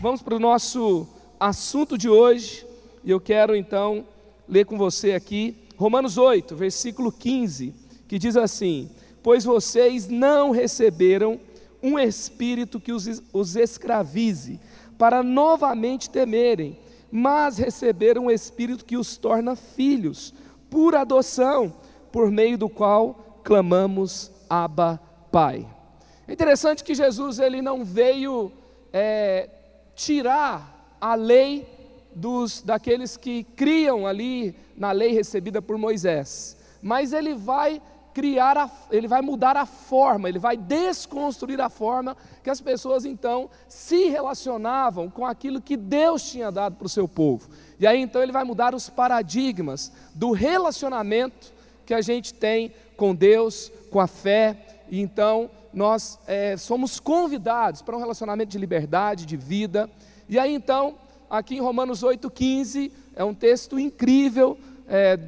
vamos para o nosso assunto de hoje, e eu quero então ler com você aqui, Romanos 8, versículo 15, que diz assim: pois vocês não receberam um espírito que os escravize, para novamente temerem, mas receberam um espírito que os torna filhos, por adoção, por meio do qual clamamos, Abba, Pai. É interessante que Jesus ele não veio tirar a lei daqueles que criam ali na lei recebida por Moisés, mas ele vai mudar a forma, ele vai desconstruir a forma que as pessoas então se relacionavam com aquilo que Deus tinha dado para o seu povo. E aí então ele vai mudar os paradigmas do relacionamento que a gente tem com Deus, com a fé. E então nós somos convidados para um relacionamento de liberdade, de vida. E aí então, aqui em Romanos 8,15, é um texto incrível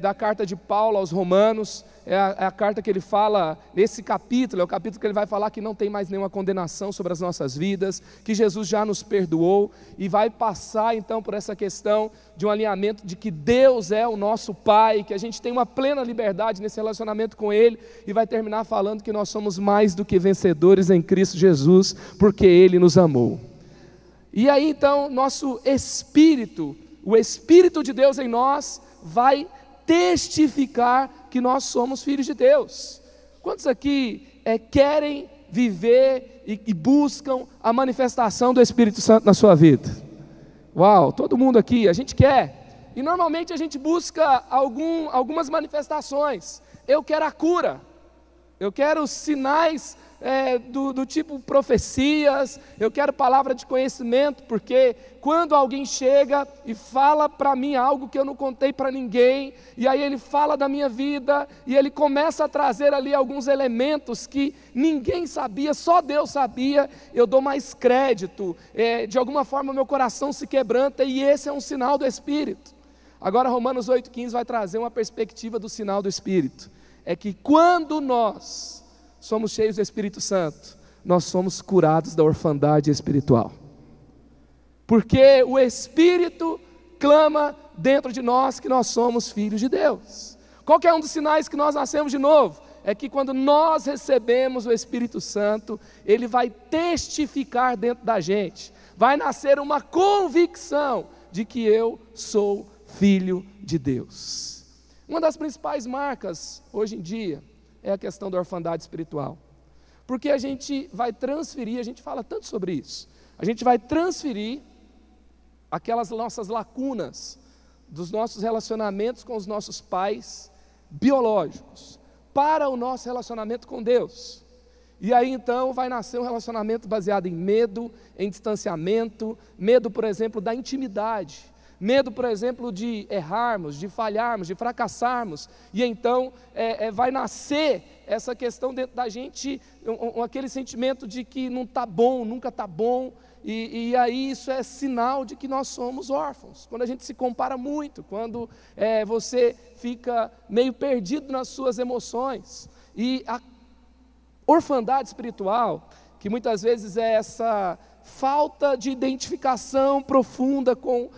da carta de Paulo aos Romanos. É a carta que ele fala, nesse capítulo, é o capítulo que ele vai falar que não tem mais nenhuma condenação sobre as nossas vidas, que Jesus já nos perdoou, e vai passar então por essa questão de um alinhamento de que Deus é o nosso Pai, que a gente tem uma plena liberdade nesse relacionamento com Ele, e vai terminar falando que nós somos mais do que vencedores em Cristo Jesus, porque Ele nos amou. E aí então, nosso espírito, o Espírito de Deus em nós, vai testificar que nós somos filhos de Deus. Quantos aqui querem viver e buscam a manifestação do Espírito Santo na sua vida? Uau, todo mundo aqui, a gente quer. E normalmente a gente busca algumas manifestações. Eu quero a cura, eu quero sinais do tipo profecias, eu quero palavra de conhecimento, porque quando alguém chega e fala para mim algo que eu não contei para ninguém, e aí ele fala da minha vida, e ele começa a trazer ali alguns elementos que ninguém sabia, só Deus sabia, eu dou mais crédito, de alguma forma meu coração se quebranta, e esse é um sinal do Espírito. Agora Romanos 8,15 vai trazer uma perspectiva do sinal do Espírito, é que quando nós somos cheios do Espírito Santo, nós somos curados da orfandade espiritual, porque o Espírito clama dentro de nós que nós somos filhos de Deus. Qual que é um dos sinais que nós nascemos de novo? É que quando nós recebemos o Espírito Santo, ele vai testificar dentro da gente, vai nascer uma convicção de que eu sou filho de Deus. Uma das principais marcas hoje em dia é a questão da orfandade espiritual, porque a gente vai transferir, a gente fala tanto sobre isso, a gente vai transferir aquelas nossas lacunas dos nossos relacionamentos com os nossos pais biológicos para o nosso relacionamento com Deus. E aí então vai nascer um relacionamento baseado em medo, em distanciamento, medo, por exemplo, da intimidade, medo, por exemplo, de errarmos, de falharmos, de fracassarmos, e então vai nascer essa questão dentro da gente, aquele sentimento de que não está bom, nunca está bom, e aí isso é sinal de que nós somos órfãos, quando a gente se compara muito, quando você fica meio perdido nas suas emoções. E a orfandade espiritual, que muitas vezes é essa falta de identificação profunda com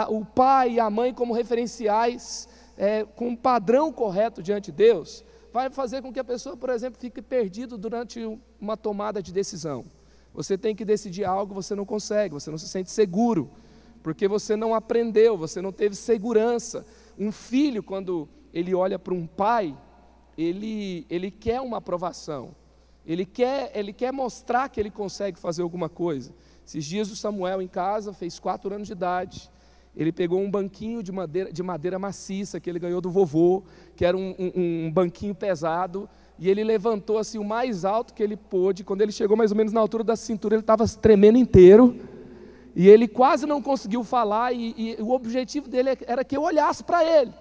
o pai e a mãe como referenciais, com um padrão correto diante de Deus, vai fazer com que a pessoa, por exemplo, fique perdida durante uma tomada de decisão. Você tem que decidir algo, você não consegue, você não se sente seguro, porque você não aprendeu, você não teve segurança. Um filho, quando ele olha para um pai, ele quer uma aprovação. Ele quer mostrar que ele consegue fazer alguma coisa. Esses dias o Samuel em casa, fez 4 anos de idade, ele pegou um banquinho de madeira maciça, que ele ganhou do vovô, que era um banquinho pesado, e ele levantou assim o mais alto que ele pôde. Quando ele chegou mais ou menos na altura da cintura, ele estava tremendo inteiro, e ele quase não conseguiu falar, e o objetivo dele era que eu olhasse para ele.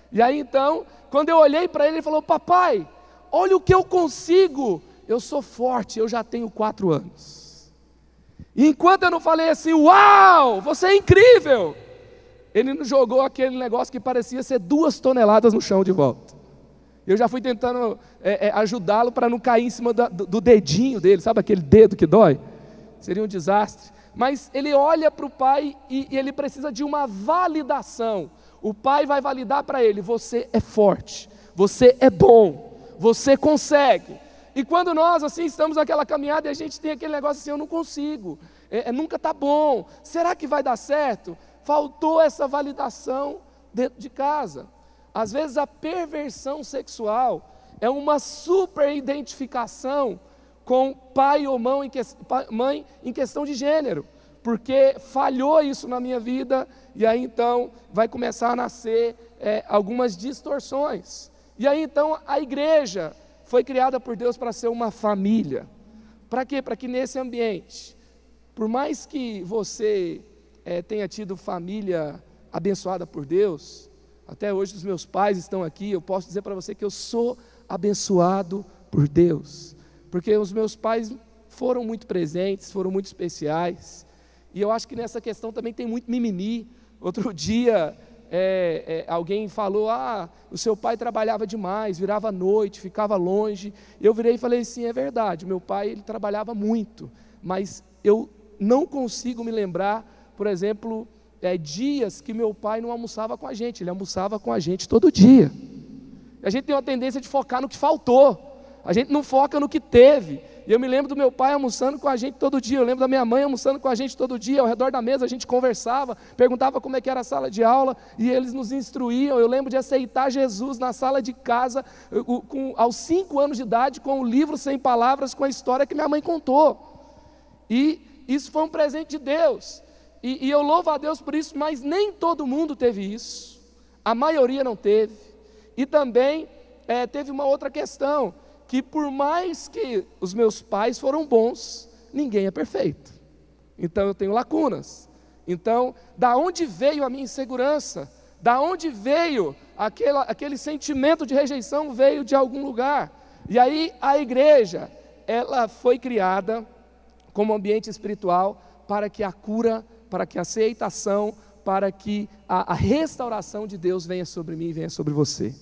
E aí então, quando eu olhei para ele, ele falou: papai, olha o que eu consigo, eu sou forte, eu já tenho 4 anos. E enquanto eu não falei assim, uau, você é incrível, ele não jogou aquele negócio que parecia ser 2 toneladas no chão de volta. Eu já fui tentando ajudá-lo para não cair em cima do dedinho dele, sabe aquele dedo que dói? Seria um desastre. mas ele olha para o pai e ele precisa de uma validação. O pai vai validar para ele: você é forte, você é bom, você consegue. E quando nós assim estamos naquela caminhada e a gente tem aquele negócio assim: eu não consigo, nunca está bom, será que vai dar certo? Faltou essa validação dentro de casa. Às vezes a perversão sexual é uma super identificação com pai ou mãe em questão de gênero, porque falhou isso na minha vida, e aí então vai começar a nascer algumas distorções. E aí então a igreja foi criada por Deus para ser uma família. Para quê? Para que nesse ambiente, por mais que você tenha tido família abençoada por Deus, até hoje os meus pais estão aqui, eu posso dizer para você que eu sou abençoado por Deus, porque os meus pais foram muito presentes, foram muito especiais, e eu acho que nessa questão também tem muito mimimi. Outro dia alguém falou: o seu pai trabalhava demais, virava à noite, ficava longe. Eu virei e falei: sim, é verdade, meu pai ele trabalhava muito, mas eu não consigo me lembrar, por exemplo, dias que meu pai não almoçava com a gente. Ele almoçava com a gente todo dia. A gente tem uma tendência de focar no que faltou, a gente não foca no que teve. E eu me lembro do meu pai almoçando com a gente todo dia, eu lembro da minha mãe almoçando com a gente todo dia, ao redor da mesa a gente conversava, perguntava como é que era a sala de aula, e eles nos instruíam. Eu lembro de aceitar Jesus na sala de casa, aos 5 anos de idade, com o livro Sem Palavras, com a história que minha mãe contou. E isso foi um presente de Deus, e eu louvo a Deus por isso, mas nem todo mundo teve isso, a maioria não teve. E também teve uma outra questão, que por mais que os meus pais foram bons, ninguém é perfeito. Então eu tenho lacunas. Então, da onde veio a minha insegurança? Da onde veio aquele sentimento de rejeição? Veio de algum lugar. E aí a igreja, ela foi criada como ambiente espiritual para que a cura, para que a aceitação, para que a restauração de Deus venha sobre mim e venha sobre você.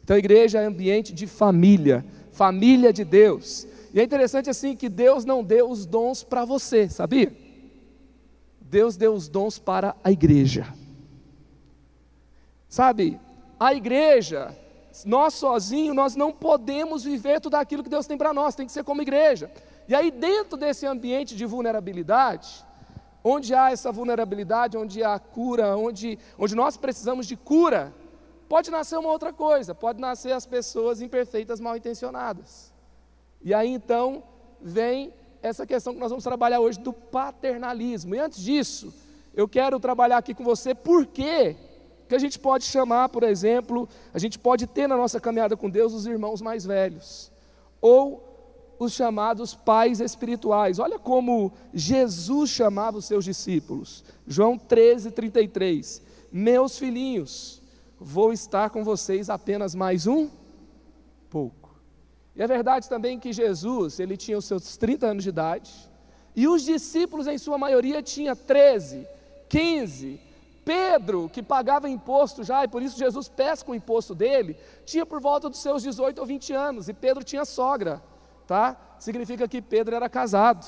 Então a igreja é ambiente de família, família de Deus. E é interessante assim que Deus não deu os dons para você, sabia? Deus deu os dons para a igreja. Sabe, a igreja, nós sozinhos, nós não podemos viver tudo aquilo que Deus tem para nós, tem que ser como igreja. E aí dentro desse ambiente de vulnerabilidade, onde há essa vulnerabilidade, onde há cura, onde nós precisamos de cura, pode nascer uma outra coisa, pode nascer as pessoas imperfeitas, mal intencionadas. E aí então vem essa questão que nós vamos trabalhar hoje do paternalismo. E antes disso, eu quero trabalhar aqui com você por que a gente pode chamar, por exemplo, a gente pode ter na nossa caminhada com Deus os irmãos mais velhos, ou os chamados pais espirituais. Olha como Jesus chamava os seus discípulos. João 13:33, meus filhinhos, vou estar com vocês apenas mais um pouco. E é verdade também que Jesus, ele tinha os seus 30 anos de idade, e os discípulos em sua maioria tinha 13, 15, Pedro, que pagava imposto já, e por isso Jesus pesca o imposto dele, tinha por volta dos seus 18 ou 20 anos, e Pedro tinha sogra, tá? Significa que Pedro era casado.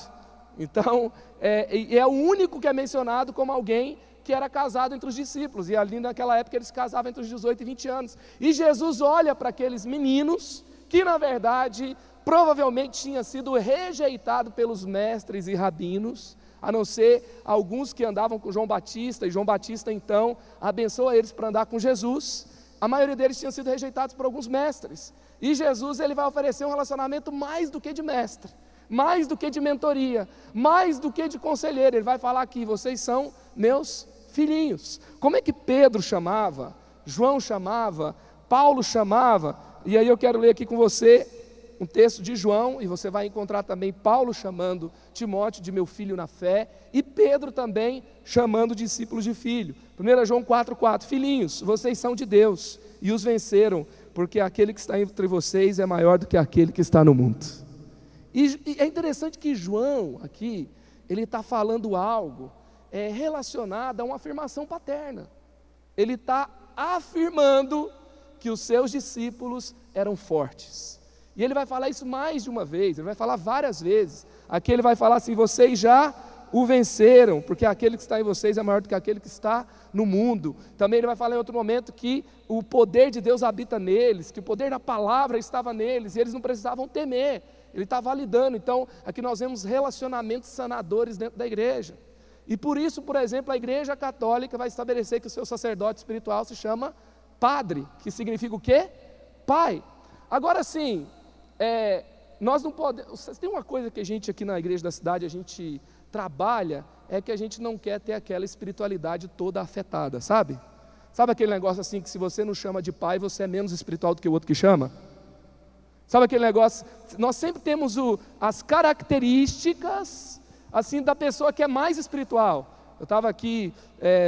Então, é o único que é mencionado como alguém que era casado entre os discípulos, e ali naquela época eles casavam entre os 18 e 20 anos, e Jesus olha para aqueles meninos, que na verdade, provavelmente tinha sido rejeitado pelos mestres e rabinos, a não ser alguns que andavam com João Batista, e João Batista então abençoa eles para andar com Jesus. A maioria deles tinham sido rejeitados por alguns mestres, e Jesus ele vai oferecer um relacionamento mais do que de mestre, mais do que de mentoria, mais do que de conselheiro. Ele vai falar aqui: vocês são meus filhinhos. Como é que Pedro chamava, João chamava, Paulo chamava? E aí eu quero ler aqui com você um texto de João, e você vai encontrar também Paulo chamando Timóteo de meu filho na fé, e Pedro também chamando discípulos de filho. 1 João 4,4, filhinhos, vocês são de Deus, e os venceram, porque aquele que está entre vocês é maior do que aquele que está no mundo. E é interessante que João aqui, ele está falando algo relacionado a uma afirmação paterna. Ele está afirmando que os seus discípulos eram fortes. E ele vai falar isso mais de uma vez, ele vai falar várias vezes. Aqui ele vai falar assim: vocês já o venceram, porque aquele que está em vocês é maior do que aquele que está no mundo. Também ele vai falar em outro momento que o poder de Deus habita neles, que o poder da palavra estava neles, e eles não precisavam temer, ele está validando. Então, aqui nós vemos relacionamentos sanadores dentro da igreja, e por isso, por exemplo, a igreja católica vai estabelecer que o seu sacerdote espiritual se chama padre, que significa o quê? Pai. Agora sim, nós não podemos, tem uma coisa que a gente aqui na igreja da cidade, a gente trabalha, é que a gente não quer ter aquela espiritualidade toda afetada, sabe? Sabe aquele negócio assim, que se você não chama de pai, você é menos espiritual do que o outro que chama? Sabe aquele negócio, nós sempre temos as características, assim, da pessoa que é mais espiritual. Eu estava aqui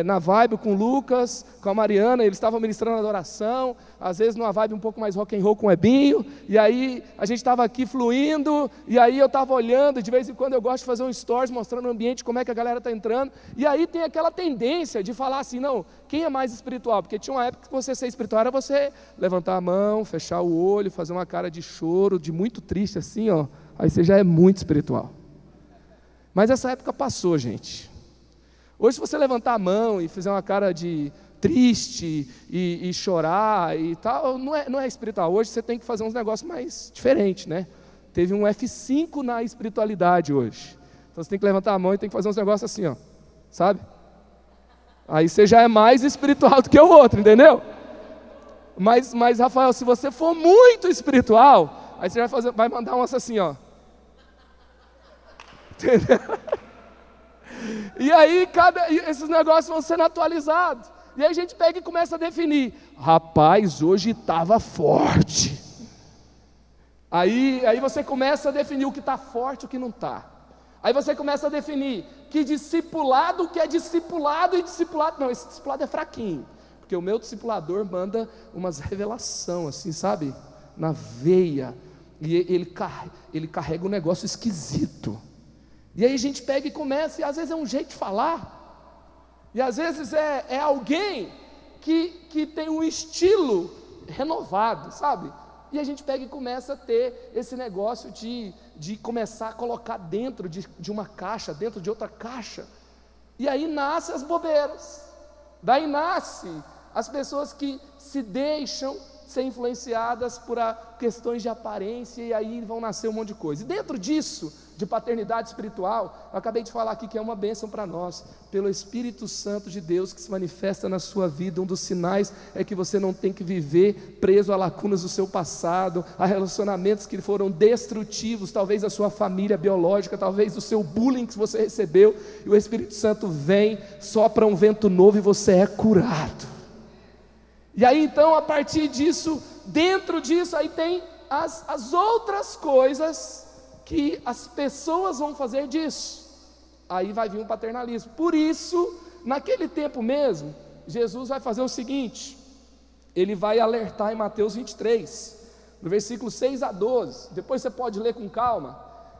na vibe com o Lucas, com a Mariana, eles estavam ministrando adoração, às vezes numa vibe um pouco mais rock and roll com o Ebinho, e aí a gente estava aqui fluindo, e aí eu estava olhando, de vez em quando eu gosto de fazer um stories mostrando o ambiente, como é que a galera está entrando, e aí tem aquela tendência de falar assim, não, quem é mais espiritual? Porque tinha uma época que você ser espiritual era você levantar a mão, fechar o olho, fazer uma cara de choro, de muito triste assim, ó, aí você já é muito espiritual. Mas essa época passou, gente. Hoje, se você levantar a mão e fizer uma cara de triste e chorar e tal, não é espiritual. Hoje você tem que fazer uns negócios mais diferentes, né? Teve um F5 na espiritualidade hoje. Então você tem que levantar a mão e tem que fazer uns negócios assim, ó, sabe? Aí você já é mais espiritual do que o outro, entendeu? Mas Rafael, se você for muito espiritual, aí você vai mandar um assim, ó. Entendeu? E aí esses negócios vão sendo atualizados. E aí a gente pega e começa a definir. Rapaz, hoje estava forte. Aí você começa a definir o que está forte e o que não está. Aí você começa a definir que discipulado, que é discipulado, e discipulado, não, esse discipulado é fraquinho. Porque o meu discipulador manda umas revelações assim, sabe? Na veia. E ele carrega um negócio esquisito. E aí a gente pega e começa, e às vezes é um jeito de falar, e às vezes é alguém que tem um estilo renovado, sabe? E a gente pega e começa a ter esse negócio de começar a colocar dentro de uma caixa, dentro de outra caixa, e aí nasce as bobeiras, daí nasce as pessoas que se deixam ser influenciadas por questões de aparência, e aí vão nascer um monte de coisa. E dentro disso, de paternidade espiritual, eu acabei de falar aqui que é uma bênção para nós, pelo Espírito Santo de Deus que se manifesta na sua vida. Um dos sinais é que você não tem que viver preso a lacunas do seu passado, a relacionamentos que foram destrutivos, talvez da sua família biológica, talvez do seu bullying que você recebeu, e o Espírito Santo vem, sopra um vento novo e você é curado. E aí então, a partir disso, dentro disso, aí tem as outras coisas que as pessoas vão fazer disso. Aí vai vir um paternalismo. Por isso, naquele tempo mesmo, Jesus vai fazer o seguinte, ele vai alertar em Mateus 23, no versículo 6 a 12, depois você pode ler com calma,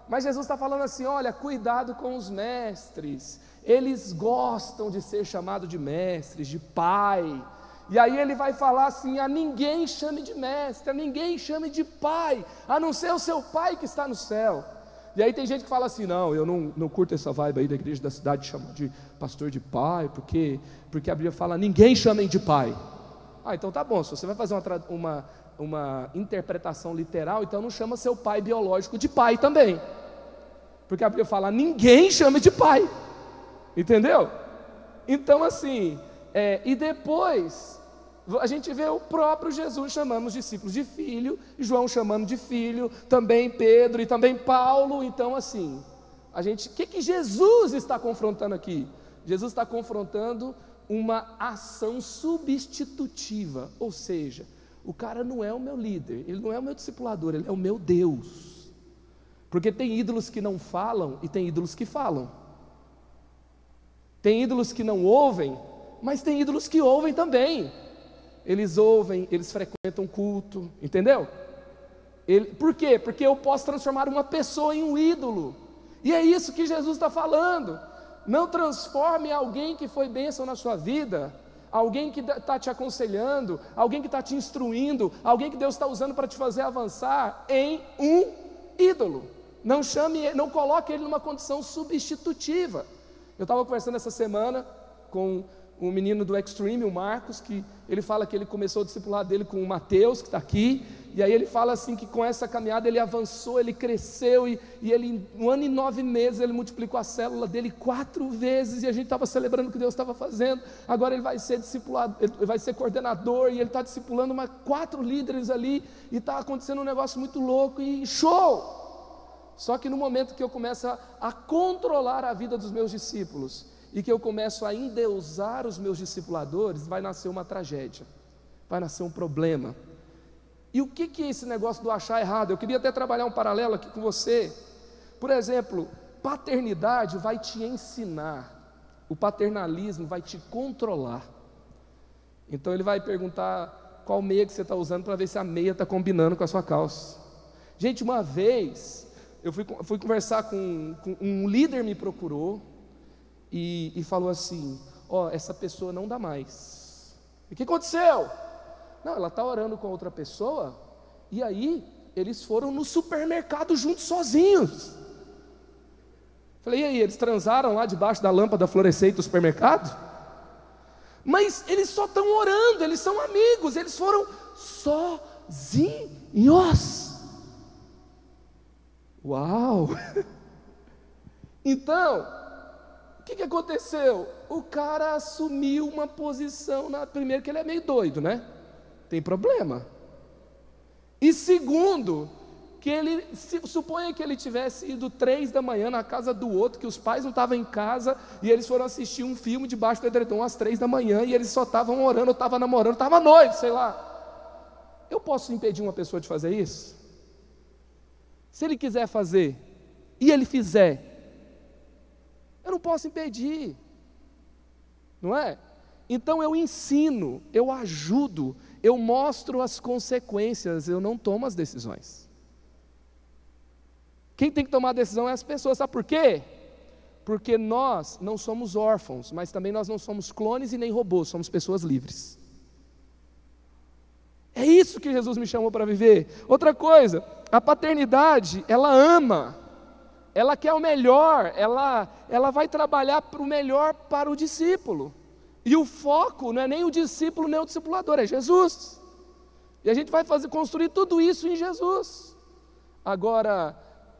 mas Jesus está falando assim, olha, cuidado com os mestres, eles gostam de ser chamados de mestres, de pai. E aí ele vai falar assim, a ninguém chame de mestre, a ninguém chame de pai, a não ser o seu pai que está no céu. E aí tem gente que fala assim, não, eu não curto essa vibe aí da igreja da cidade, chamar de pastor de pai, porque a Bíblia fala, ninguém chamem de pai. Então tá bom, se você vai fazer uma interpretação literal, então não chama seu pai biológico de pai também, porque a Bíblia fala, ninguém chame de pai, entendeu? Então assim, e depois a gente vê o próprio Jesus chamando os discípulos de filho, João chamando de filho, também Pedro e também Paulo. Então assim, o que Jesus está confrontando aqui? Jesus está confrontando uma ação substitutiva, ou seja, o cara não é o meu líder, ele não é o meu discipulador, ele é o meu Deus, porque tem ídolos que não falam e tem ídolos que falam, tem ídolos que não ouvem, mas tem ídolos que ouvem também. Eles ouvem, eles frequentam culto, entendeu? Por quê? Porque eu posso transformar uma pessoa em um ídolo, e é isso que Jesus está falando. Não transforme alguém que foi bênção na sua vida, alguém que está te aconselhando, alguém que está te instruindo, alguém que Deus está usando para te fazer avançar, em um ídolo. não coloque ele numa condição substitutiva. Eu estava conversando essa semana com um menino do Extreme, o Marcos, que ele fala que ele começou o discipulado dele com o Mateus, que está aqui, e aí ele fala assim que com essa caminhada ele avançou, ele cresceu, e ele em 1 ano e 9 meses ele multiplicou a célula dele 4 vezes, e a gente estava celebrando o que Deus estava fazendo. Agora ele vai ser discipulado, ele vai ser coordenador, e ele está discipulando 4 líderes ali, e está acontecendo um negócio muito louco, e show! Só que no momento que eu começo a controlar a vida dos meus discípulos, e que eu começo a endeusar os meus discipuladores, vai nascer uma tragédia, vai nascer um problema. E o que é esse negócio do achar errado? Eu queria até trabalhar um paralelo aqui com você. Por exemplo, paternidade vai te ensinar, o paternalismo vai te controlar. Então ele vai perguntar qual meia que você está usando para ver se a meia está combinando com a sua calça. Gente, uma vez eu fui conversar com um líder, me procurou e falou assim: ó, essa pessoa não dá mais. E o que aconteceu? Não, ela está orando com outra pessoa, e aí eles foram no supermercado juntos sozinhos. Falei, e aí, eles transaram lá debaixo da lâmpada fluorescente do supermercado? Mas eles só estão orando, eles são amigos, eles foram sozinhos. Uau! Então, o que aconteceu? O cara assumiu uma posição, primeiro que ele é meio doido, né? Tem problema. E segundo, que ele, suponha que ele tivesse ido 3 da manhã na casa do outro, que os pais não estavam em casa, e eles foram assistir um filme debaixo do edredom às 3 da manhã, e eles só estavam orando, ou estavam namorando, estavam noivo, sei lá. Eu posso impedir uma pessoa de fazer isso? Se ele quiser fazer, e ele fizer, eu não posso impedir, não é? Então eu ensino, eu ajudo, eu mostro as consequências, eu não tomo as decisões. Quem tem que tomar a decisão é as pessoas, sabe por quê? Porque nós não somos órfãos, mas também nós não somos clones e nem robôs, somos pessoas livres. É isso que Jesus me chamou para viver. Outra coisa, a paternidade, ela ama, ela quer o melhor, ela vai trabalhar para o melhor para o discípulo. E o foco não é nem o discípulo, nem o discipulador, é Jesus. E a gente vai construir tudo isso em Jesus. Agora,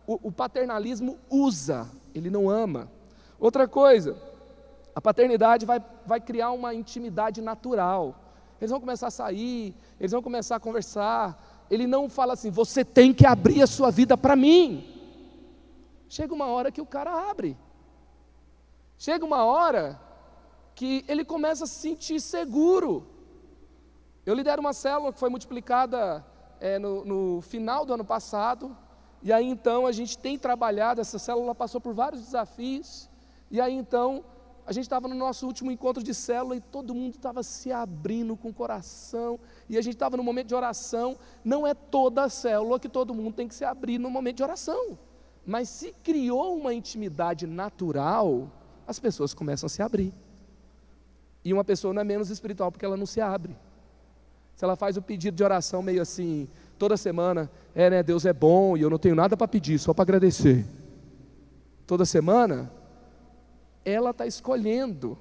o paternalismo usa, ele não ama. Outra coisa, a paternidade vai criar uma intimidade natural. Eles vão começar a sair, eles vão começar a conversar. Ele não fala assim, você tem que abrir a sua vida para mim. Chega uma hora que o cara abre. Chega uma hora que ele começa a se sentir seguro. Eu lidero uma célula que foi multiplicada no final do ano passado, e aí então a gente tem trabalhado, essa célula passou por vários desafios, e aí então a gente estava no nosso último encontro de célula e todo mundo estava se abrindo com o coração, e a gente estava no momento de oração. Não é toda a célula que todo mundo tem que se abrir no momento de oração, mas se criou uma intimidade natural, as pessoas começam a se abrir. E uma pessoa não é menos espiritual porque ela não se abre. Se ela faz o pedido de oração meio assim, toda semana, né, Deus é bom e eu não tenho nada para pedir, só para agradecer. Toda semana, ela está escolhendo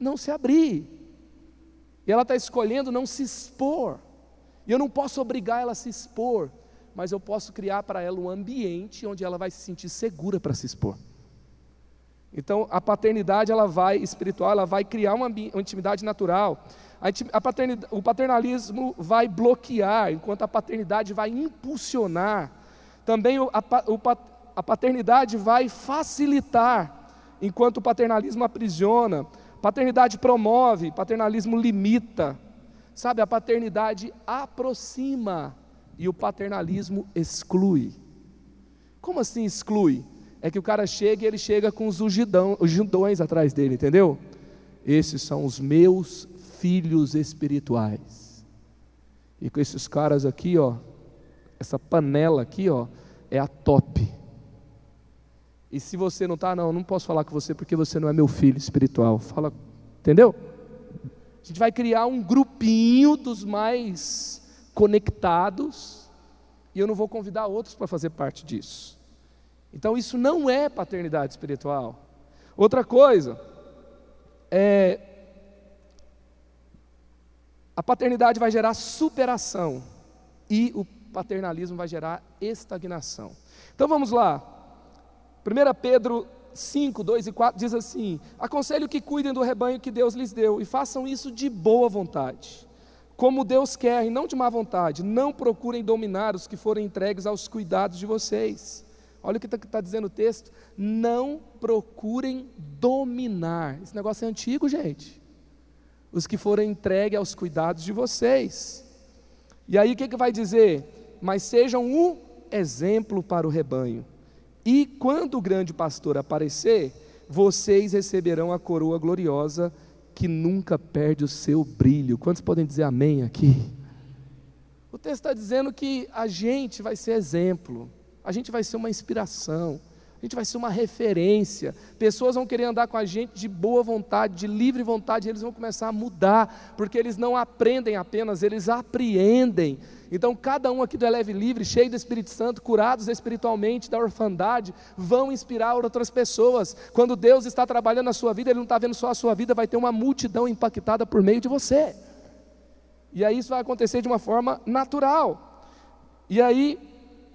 não se abrir. E ela está escolhendo não se expor. E eu não posso obrigar ela a se expor, mas eu posso criar para ela um ambiente onde ela vai se sentir segura para se expor. Então a paternidade espiritual, ela vai criar uma intimidade natural. O paternalismo vai bloquear, enquanto a paternidade vai impulsionar. Também a paternidade vai facilitar, enquanto o paternalismo aprisiona. Paternidade promove, paternalismo limita. Sabe, a paternidade aproxima e o paternalismo exclui. Como assim exclui? É que o cara chega e ele chega com os judões atrás dele, entendeu? Esses são os meus filhos espirituais. E com esses caras aqui, ó, essa panela aqui, ó, é a top. E se você não está, não posso falar com você porque você não é meu filho espiritual. Fala, entendeu? A gente vai criar um grupinho dos mais conectados e eu não vou convidar outros para fazer parte disso. Então isso não é paternidade espiritual. Outra coisa, a paternidade vai gerar superação e o paternalismo vai gerar estagnação. Então vamos lá, 1 Pedro 5, 2 e 4 diz assim: aconselho que cuidem do rebanho que Deus lhes deu e façam isso de boa vontade, como Deus quer e não de má vontade. Não procurem dominar os que forem entregues aos cuidados de vocês. Olha o que está dizendo o texto: não procurem dominar. Esse negócio é antigo, gente. Os que forem entregues aos cuidados de vocês. E aí o que vai dizer? Mas sejam um exemplo para o rebanho. E quando o grande pastor aparecer, vocês receberão a coroa gloriosa que nunca perde o seu brilho. Quantos podem dizer amém aqui? O texto está dizendo que a gente vai ser exemplo, a gente vai ser uma inspiração, a gente vai ser uma referência. Pessoas vão querer andar com a gente de boa vontade, de livre vontade, e eles vão começar a mudar, porque eles não aprendem apenas, eles apreendem. Então cada um aqui do Eleve Livre, cheio do Espírito Santo, curados espiritualmente da orfandade, vão inspirar outras pessoas. Quando Deus está trabalhando na sua vida, Ele não está vendo só a sua vida, vai ter uma multidão impactada por meio de você. E aí isso vai acontecer de uma forma natural. E aí,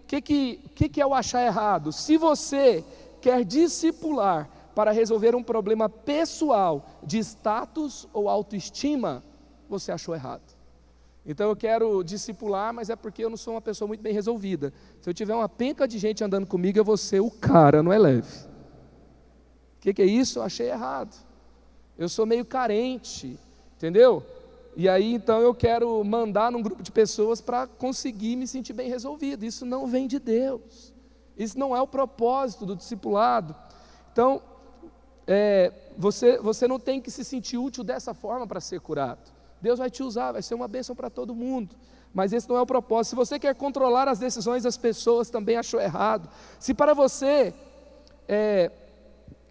o que é o achar errado? Se você quer discipular para resolver um problema pessoal de status ou autoestima, você achou errado. Então eu quero discipular, mas é porque eu não sou uma pessoa muito bem resolvida. Se eu tiver uma penca de gente andando comigo, eu vou ser o cara no Eleve. O que é isso? Eu achei errado. Eu sou meio carente, entendeu? E aí então eu quero mandar num grupo de pessoas para conseguir me sentir bem resolvido. Isso não vem de Deus. Isso não é o propósito do discipulado. Então, você não tem que se sentir útil dessa forma para ser curado. Deus vai te usar, vai ser uma bênção para todo mundo. Mas esse não é o propósito. Se você quer controlar as decisões das pessoas, também achou errado. Se para você,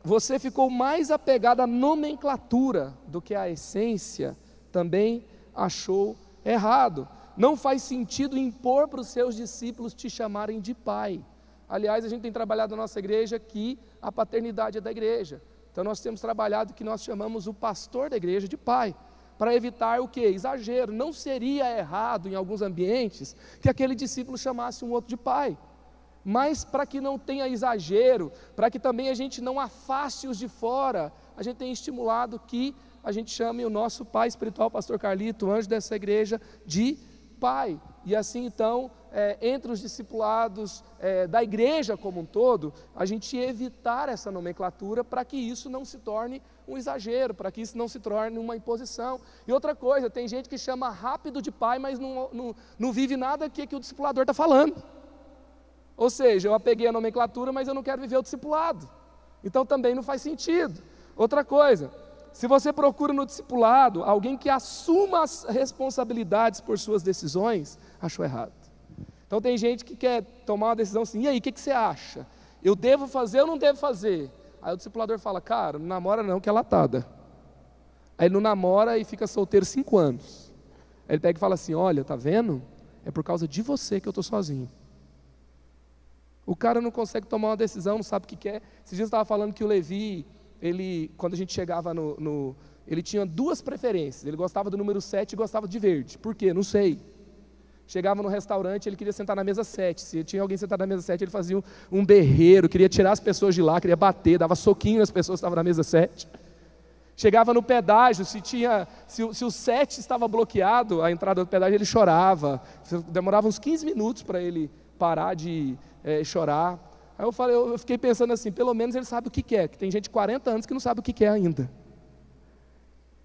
você ficou mais apegado à nomenclatura do que à essência, também achou errado. Não faz sentido impor para os seus discípulos te chamarem de pai. Aliás, a gente tem trabalhado na nossa igreja que a paternidade é da igreja. Então nós temos trabalhado o que nós chamamos o pastor da igreja de pai, para evitar o quê? Exagero. Não seria errado em alguns ambientes que aquele discípulo chamasse um outro de pai, mas para que não tenha exagero, para que também a gente não afaste os de fora, a gente tem estimulado que a gente chame o nosso pai espiritual, pastor Carlito, anjo dessa igreja, de pai. E assim então, entre os discipulados da igreja como um todo, a gente evitar essa nomenclatura para que isso não se torne um exagero, para que isso não se torne uma imposição. E outra coisa, tem gente que chama rápido de pai, mas não vive nada que o discipulador está falando. Ou seja, eu apeguei a nomenclatura, mas eu não quero viver o discipulado. Então também não faz sentido. Outra coisa, se você procura no discipulado alguém que assuma as responsabilidades por suas decisões, achou errado. Então tem gente que quer tomar uma decisão assim: e aí, o que você acha? Eu devo fazer ou não devo fazer? Aí o discipulador fala: cara, não namora não, que é latada. Aí ele não namora e fica solteiro 5 anos. Aí ele pega e fala assim: olha, tá vendo? É por causa de você que eu estou sozinho. O cara não consegue tomar uma decisão, não sabe o que quer. Esses dias eu estava falando que o Levi, quando a gente chegava ele tinha 2 preferências. Ele gostava do número 7 e gostava de verde. Por quê? Não sei. Chegava no restaurante, ele queria sentar na mesa 7. Se tinha alguém sentado na mesa 7, ele fazia um berreiro, queria tirar as pessoas de lá, queria bater, dava soquinho nas pessoas que estavam na mesa 7. Chegava no pedágio, se o 7 estava bloqueado, a entrada do pedágio, ele chorava. Demorava uns 15 minutos para ele parar de chorar. Aí eu fiquei pensando assim: pelo menos ele sabe o que quer, que tem gente de 40 anos que não sabe o que quer ainda.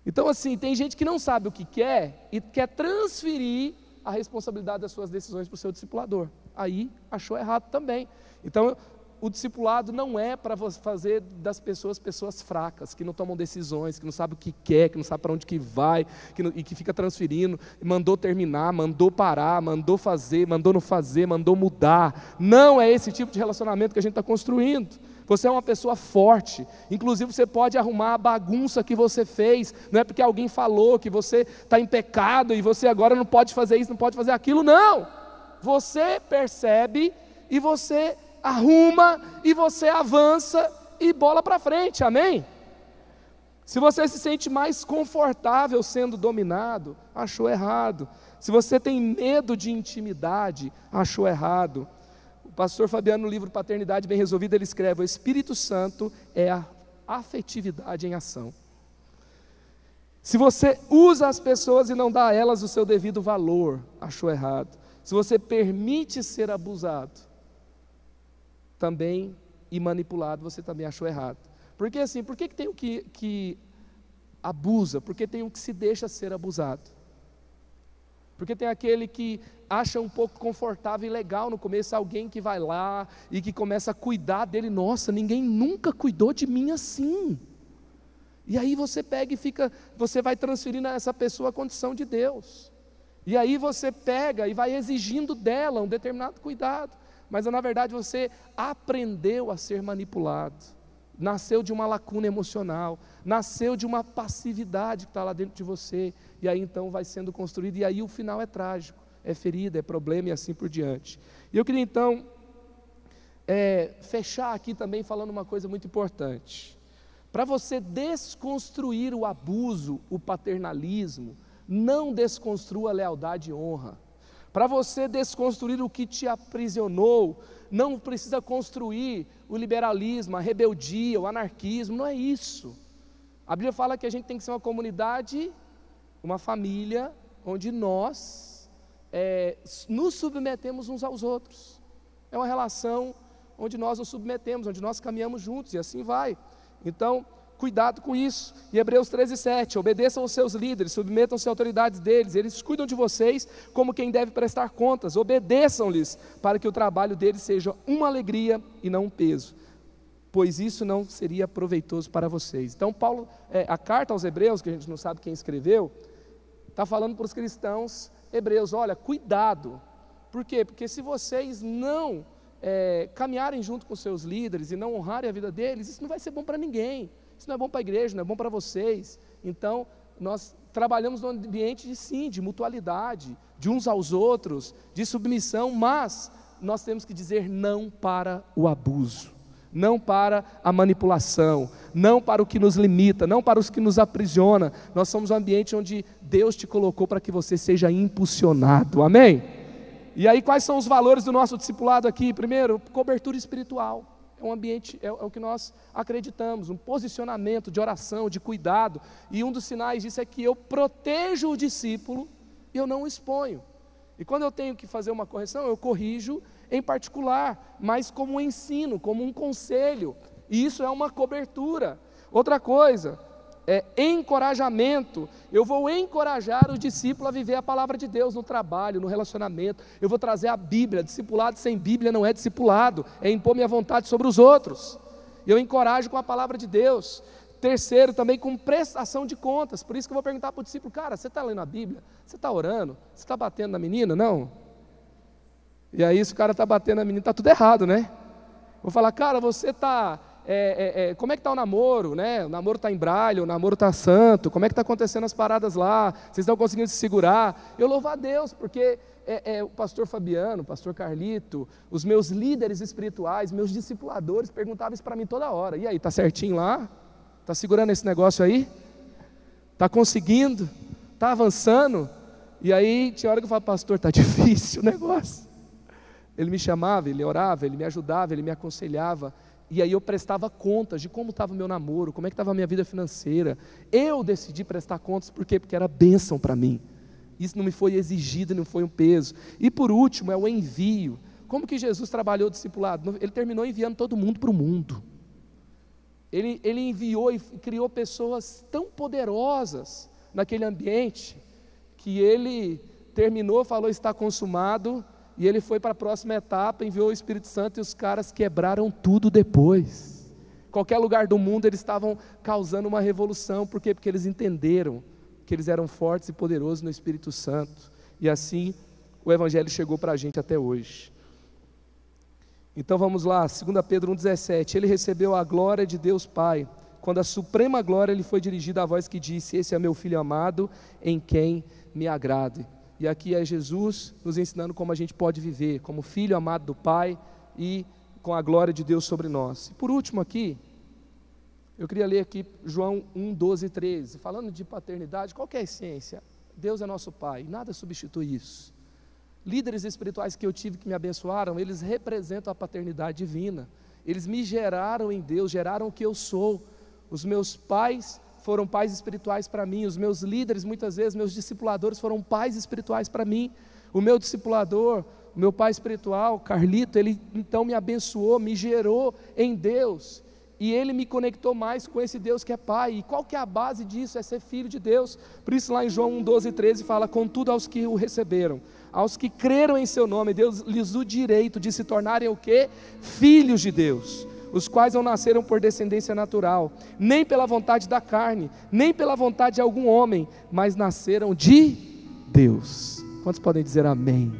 Então assim, tem gente que não sabe o que quer e quer transferir a responsabilidade das suas decisões para o seu discipulador. Aí achou errado também. Então o discipulado não é para fazer das pessoas fracas, que não tomam decisões, que não sabem o que quer, que não sabem para onde que vai, e que fica transferindo, mandou terminar, mandou parar, mandou fazer, mandou não fazer, mandou mudar. Não é esse tipo de relacionamento que a gente está construindo. Você é uma pessoa forte, inclusive você pode arrumar a bagunça que você fez, não é porque alguém falou que você está em pecado e você agora não pode fazer isso, não pode fazer aquilo, não. Você percebe e você arruma e você avança e bola para frente, amém? Se você se sente mais confortável sendo dominado, achou errado. Se você tem medo de intimidade, achou errado. O pastor Fabiano, no livro Paternidade Bem Resolvida, ele escreve: o Espírito Santo é a afetividade em ação. Se você usa as pessoas e não dá a elas o seu devido valor, achou errado. Se você permite ser abusado também e manipulado, você também achou errado. Porque assim, por que tem o que abusa? Porque tem o que se deixa ser abusado. Porque tem aquele que acha um pouco confortável e legal no começo, alguém que vai lá e que começa a cuidar dele. Nossa, ninguém nunca cuidou de mim assim. E aí você pega e você vai transferindo a essa pessoa a condição de Deus. E aí você pega e vai exigindo dela um determinado cuidado. Mas na verdade você aprendeu a ser manipulado. Nasceu de uma lacuna emocional, nasceu de uma passividade que está lá dentro de você, e aí então vai sendo construído, e aí o final é trágico, é ferida, é problema e assim por diante. E eu queria então fechar aqui também falando uma coisa muito importante. Para você desconstruir o abuso, o paternalismo, não desconstrua lealdade e honra. Para você desconstruir o que te aprisionou, não precisa construir o liberalismo, a rebeldia, o anarquismo, não é isso. A Bíblia fala que a gente tem que ser uma comunidade, uma família, onde nós nos submetemos uns aos outros. É uma relação onde nós nos submetemos, onde nós caminhamos juntos, e assim vai. Então, cuidado com isso. E Hebreus 13:7, obedeçam aos seus líderes, submetam-se às autoridades deles, eles cuidam de vocês como quem deve prestar contas, obedeçam-lhes, para que o trabalho deles seja uma alegria e não um peso, pois isso não seria proveitoso para vocês. Então Paulo, a carta aos Hebreus, que a gente não sabe quem escreveu, está falando para os cristãos hebreus: olha, cuidado. Por quê? Porque se vocês não caminharem junto com seus líderes e não honrarem a vida deles, isso não vai ser bom para ninguém. Isso não é bom para a igreja, não é bom para vocês. Então, nós trabalhamos num ambiente de mutualidade, de uns aos outros, de submissão, mas nós temos que dizer não para o abuso, não para a manipulação, não para o que nos limita, não para os que nos aprisiona. Nós somos um ambiente onde Deus te colocou para que você seja impulsionado, amém? E aí quais são os valores do nosso discipulado aqui? Primeiro, cobertura espiritual. É um ambiente, é o que nós acreditamos, um posicionamento de oração, de cuidado. E um dos sinais disso é que eu protejo o discípulo e eu não o exponho. E quando eu tenho que fazer uma correção, eu corrijo em particular, mas como um ensino, como um conselho. E isso é uma cobertura. Outra coisa, encorajamento. Eu vou encorajar o discípulo a viver a palavra de Deus no trabalho, no relacionamento. Eu vou trazer a Bíblia. Discipulado sem Bíblia não é discipulado, é impor minha vontade sobre os outros. Eu encorajo com a palavra de Deus. Terceiro, também com prestação de contas. Por isso que eu vou perguntar para o discípulo: cara, você está lendo a Bíblia? Você está orando? Você está batendo na menina? Não? E aí se o cara está batendo na menina, está tudo errado, né? Vou falar: cara, você está... como é que está o namoro, né? O namoro está em braille, o namoro está santo, como é que está acontecendo as paradas lá? Vocês estão conseguindo se segurar? Eu louvo a Deus, porque o pastor Fabiano, o pastor Carlito, os meus líderes espirituais, meus discipuladores perguntavam isso para mim toda hora: e aí, está certinho lá? Está segurando esse negócio aí? Está conseguindo? Está avançando? E aí tinha hora que eu falava: pastor, está difícil o negócio. Ele me chamava, ele orava, ele me ajudava, ele me aconselhava. E aí eu prestava contas de como estava o meu namoro, como é que estava a minha vida financeira. Eu decidi prestar contas, por quê? Porque era bênção para mim. Isso não me foi exigido, não foi um peso. E por último, é o envio. Como que Jesus trabalhou o discipulado? Ele terminou enviando todo mundo para o mundo. Ele enviou e criou pessoas tão poderosas naquele ambiente, que ele terminou, falou: está consumado. E ele foi para a próxima etapa, enviou o Espírito Santo, e os caras quebraram tudo depois. Qualquer lugar do mundo eles estavam causando uma revolução. Por quê? Porque eles entenderam que eles eram fortes e poderosos no Espírito Santo. E assim o Evangelho chegou para a gente até hoje. Então vamos lá, 2 Pedro 1,17. Ele recebeu a glória de Deus Pai, quando a suprema glória lhe foi dirigida a voz que disse: esse é meu Filho amado, em quem me agrado. E aqui é Jesus nos ensinando como a gente pode viver como filho amado do Pai e com a glória de Deus sobre nós. E por último aqui, eu queria ler aqui João 1, 12 e 13, falando de paternidade. Qual que é a essência? Deus é nosso Pai, nada substitui isso. Líderes espirituais que eu tive que me abençoaram, eles representam a paternidade divina. Eles me geraram em Deus, geraram o que eu sou. Os meus pais foram pais espirituais para mim. Os meus líderes, muitas vezes, meus discipuladores foram pais espirituais para mim. O meu discipulador, o meu pai espiritual, Carlito, ele então me abençoou, me gerou em Deus. E ele me conectou mais com esse Deus que é Pai. E qual que é a base disso? É ser filho de Deus. Por isso lá em João 1, 12 e 13 fala: contudo aos que o receberam, aos que creram em seu nome, Deus lhes deu o direito de se tornarem o quê? Filhos de Deus, os quais não nasceram por descendência natural, nem pela vontade da carne, nem pela vontade de algum homem, mas nasceram de Deus. Quantos podem dizer amém?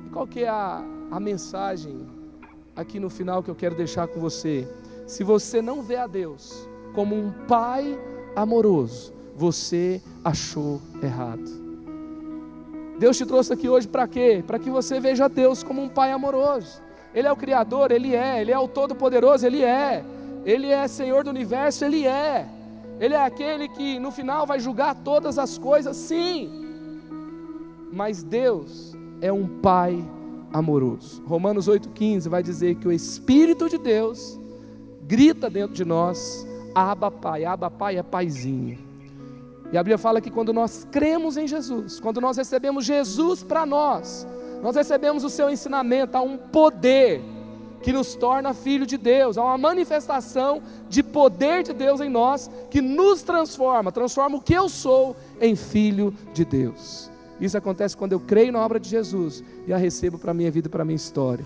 E qual que é a mensagem aqui no final que eu quero deixar com você? Se você não vê a Deus como um Pai amoroso, você achou errado. Deus te trouxe aqui hoje para quê? Para que você veja Deus como um Pai amoroso. Ele é o Criador, Ele é o Todo-Poderoso, Ele é Senhor do Universo, Ele é aquele que no final vai julgar todas as coisas, sim, mas Deus é um Pai amoroso. Romanos 8,15 vai dizer que o Espírito de Deus grita dentro de nós: Abba Pai é paizinho. E a Bíblia fala que quando nós cremos em Jesus, quando nós recebemos Jesus para nós recebemos o seu ensinamento, há um poder que nos torna filho de Deus, há uma manifestação de poder de Deus em nós, que nos transforma o que eu sou em filho de Deus. Isso acontece quando eu creio na obra de Jesus e a recebo para a minha vida e para a minha história.